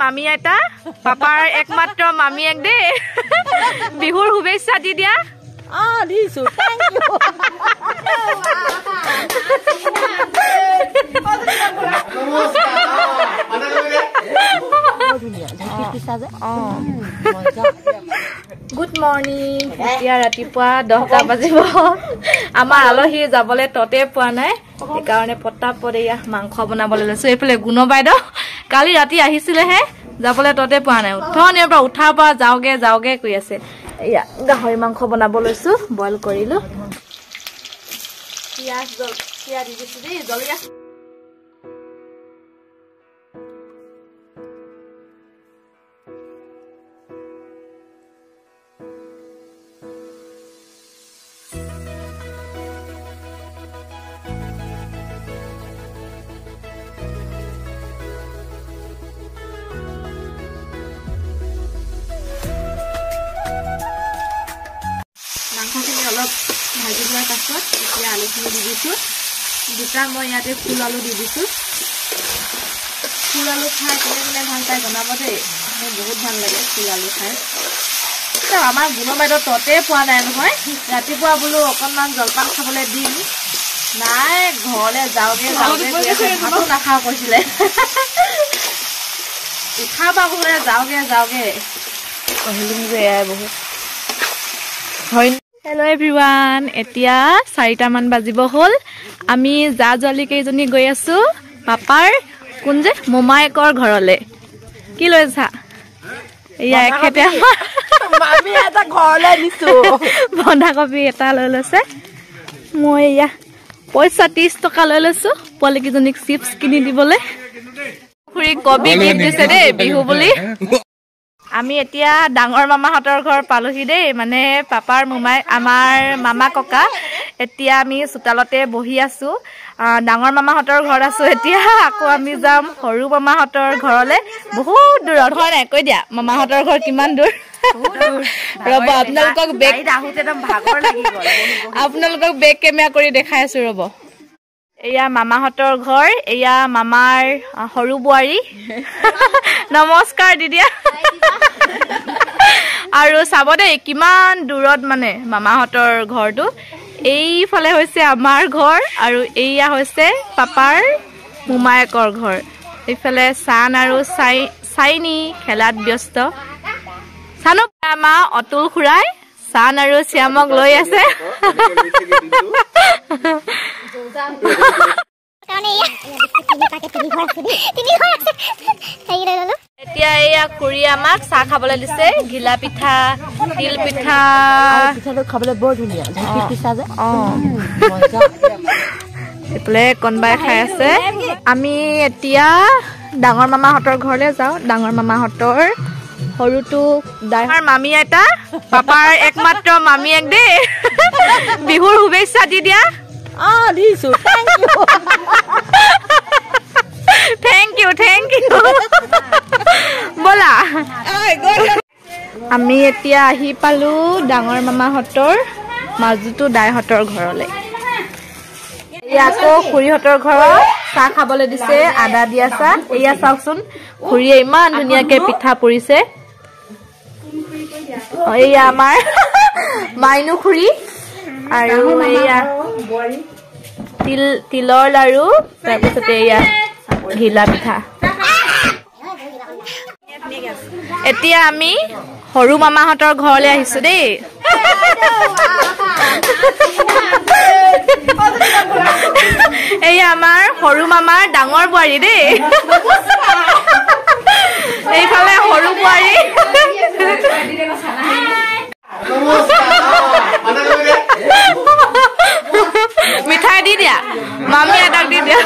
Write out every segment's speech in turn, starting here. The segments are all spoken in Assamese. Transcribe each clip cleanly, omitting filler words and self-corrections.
মামী আইতা পাপাৰ একমাত্ৰ মামীয়েক দে বিহুৰ শুভেচ্ছা দি দিয়া দিছো থ্যাংক ইউ গুড মৰ্নিং এতিয়া ৰাতিপুৱা 10টা বাজিব আমাৰ আলহী যাবলৈ ততে পোৱা নাই সেইকাৰণে পটাপট এয়া মাংস বনাবলৈ লৈছো এইফালে গুণ বাইদেউ কালি ৰাতি আহিছিলেহে যাবলৈ ততে পোৱা নাই উঠনিৰ পৰা উঠাৰ পৰা যাওগে কৈ আছে এয়া গাহৰি মাংস বনাব লৈছো বইল কৰিলো পিয়াজ দি দিছো দেই জলকীয়া মাংসখিনি অলপ ভাজি লোৱাৰ পাছত এতিয়া আলুখিনি দি দিছো দুটা মই ইয়াতে ফুল আলু দি দিছো ফুল আলু খাই কোনে ভাল পায় জনাব দেই মোৰ বহুত ভাল লাগে ফুল আলু খাই আমাৰ গুণ বাইদেউ ততে পোৱা নাই নহয় ৰাতিপুৱা বোলো অকণমান জলপান খাবলৈ দিম নাই ঘৰলৈ যাওগে ভাতো নাখাওঁ কৈছিলে উঠা পা ঘৰলৈ যাওগে কহিলো যে এয়াই বহুত হয় হেল্ল' এভৰিৱান এতিয়া 4টা মান বাজিব হ'ল আমি জোৱালি কেইজনী গৈ আছো পাপাৰ কোন যে মোমায়েকৰ ঘৰলে কি লৈছা এয়া এখেতে মামী এটা ঘৰলৈ নিছো বন্ধাকবি এটা লৈ লৈছে মই এয়া পইচা 30 টকা লৈ লৈছো পোৱালি কেইজনীক চিপছ কিনি দিবলৈ খুৰী কবি গিফ্ট দিছে দেই বিহু বুলি আমি এতিয়া ডাঙৰ মামাহঁতৰ ঘৰ পালোহি দেই মানে পাপাৰ মোমাই আমাৰ মামা ককা এতিয়া আমি চোতালতে বহি আছো ডাঙৰ মামাহঁতৰ ঘৰত আছো এতিয়া আকৌ আমি যাম সৰু মামাহঁতৰ ঘৰলে বহুত দূৰত হয় নাই কৈ দিয়া মামাহঁতৰ ঘৰ কিমান দূৰ ৰব আপোনালোকক বেক কেমেৰা কৰি দেখাই আছো ৰব এয়া মামাহঁতৰ ঘৰ এয়া মামাৰ সৰু বোৱাৰী নমস্কাৰ দিদিয়া আৰু চাব দেই কিমান দূৰত মানে মামাহঁতৰ ঘৰটো এইফালে হৈছে আমাৰ ঘৰ আৰু এইয়া হৈছে পাপাৰ মোমায়েকৰ ঘৰ এইফালে চান আৰু চাইনি খেলাত ব্যস্ত চানো মা অতুল খুৰাই চান আৰু শ্যামক লৈ আছে এতিয়া এয়া খুৰী আমাক চাহ খাবলৈ দিছে ঘিলা পিঠা তিল পিঠা খাবলৈ বৰ ধুনীয়া পিঠা যে এইফালে কোনোবাই খাই আছে আমি এতিয়া ডাঙৰ মামাহঁতৰ ঘৰলৈ যাওঁ ডাঙৰ মামাহঁতৰ সৰুটো ডাঙৰ মামী আইতা পাপাৰ একমাত্ৰ মামীয়েক দেই বিহুৰ শুভেচ্ছা দি দিয়া দিছো থ্যাংক ইউ বলা আমি এতিয়া আহি পালো ডাঙৰ মামাহঁতৰ মাজুটো দাইহঁতৰ ঘৰলৈ আকৌ খুৰীহঁতৰ ঘৰত চাহ খাবলৈ দিছে আদা দিয়া চাহ এয়া চাওকচোন খুৰীয়ে ইমান ধুনীয়াকে পিঠা পুৰিছে এয়া আমাৰ মাইনু খুৰী আৰু এয়া তিলৰ লাৰু তাৰপিছতে এয়া ঘিলা পিঠা এতিয়া আমি সৰু মামাহঁতৰ ঘৰলৈ আহিছো দেই এয়া আমাৰ সৰু মামাৰ ডাঙৰ বোৱাৰী দেই এইফালে সৰু বোৱাৰী মিঠাই দি দিয়া মামী এটাক দি দিয়া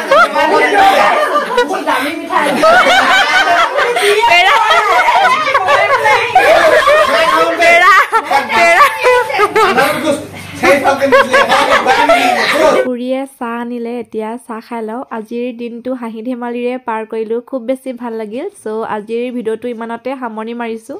খুৰীয়ে চাহ আনিলে এতিয়া চাহ খাই লওঁ আজিৰ দিনটো হাঁহি ধেমালিৰে পাৰ কৰিলো খুব বেছি ভাল লাগিল সো আজিৰ ভিডিঅ'টো ইমানতে সামৰণি মাৰিছো